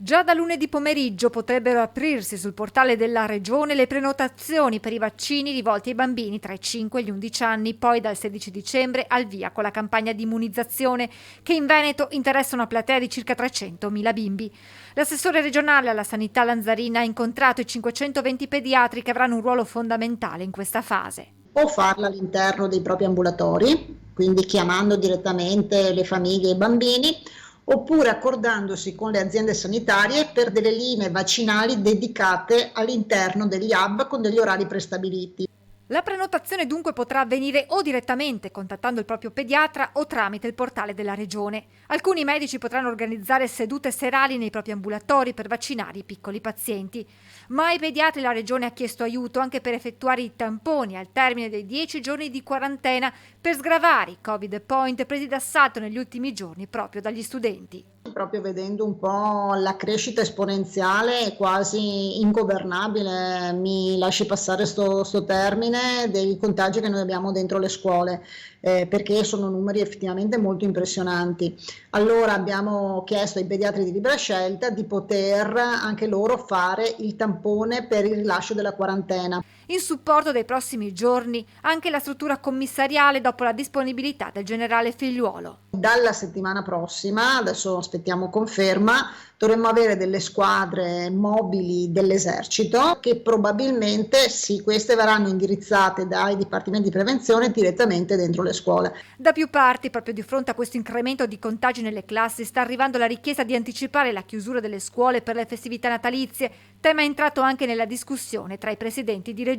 Già da lunedì pomeriggio potrebbero aprirsi sul portale della Regione le prenotazioni per i vaccini rivolti ai bambini tra i 5 e gli 11 anni, poi dal 16 dicembre al via con la campagna di immunizzazione che in Veneto interessa una platea di circa 300.000 bimbi. L'assessore regionale alla sanità Lanzarina ha incontrato i 520 pediatri che avranno un ruolo fondamentale in questa fase. O farla all'interno dei propri ambulatori, quindi chiamando direttamente le famiglie e i bambini, oppure accordandosi con le aziende sanitarie per delle linee vaccinali dedicate all'interno degli hub con degli orari prestabiliti. La prenotazione dunque potrà avvenire o direttamente contattando il proprio pediatra o tramite il portale della Regione. Alcuni medici potranno organizzare sedute serali nei propri ambulatori per vaccinare i piccoli pazienti. Ma ai pediatri la Regione ha chiesto aiuto anche per effettuare i tamponi al termine dei 10 giorni di quarantena per sgravare i Covid point presi d'assalto negli ultimi giorni proprio dagli studenti. Proprio vedendo un po' la crescita esponenziale quasi ingovernabile, mi lasci passare sto termine, dei contagi che noi abbiamo dentro le scuole, perché sono numeri effettivamente molto impressionanti. Allora abbiamo chiesto ai pediatri di libera scelta di poter anche loro fare il tampone per il rilascio della quarantena. In supporto dei prossimi giorni anche la struttura commissariale dopo la disponibilità del generale Figliuolo. Dalla settimana prossima, adesso aspettiamo conferma, dovremmo avere delle squadre mobili dell'esercito che probabilmente sì, queste verranno indirizzate dai dipartimenti di prevenzione direttamente dentro le scuole. Da più parti, proprio di fronte a questo incremento di contagi nelle classi, sta arrivando la richiesta di anticipare la chiusura delle scuole per le festività natalizie, tema entrato anche nella discussione tra i presidenti di regione.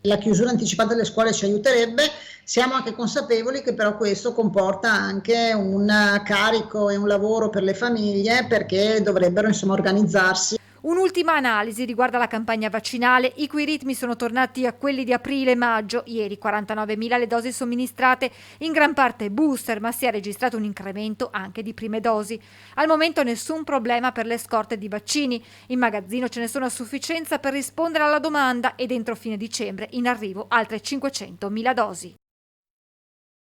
La chiusura anticipata delle scuole ci aiuterebbe, siamo anche consapevoli che però questo comporta anche un carico e un lavoro per le famiglie perché dovrebbero organizzarsi. Un'ultima analisi riguarda la campagna vaccinale, i cui ritmi sono tornati a quelli di aprile e maggio. Ieri 49.000 le dosi somministrate, in gran parte booster, ma si è registrato un incremento anche di prime dosi. Al momento nessun problema per le scorte di vaccini. In magazzino ce ne sono a sufficienza per rispondere alla domanda ed entro fine dicembre in arrivo altre 500.000 dosi.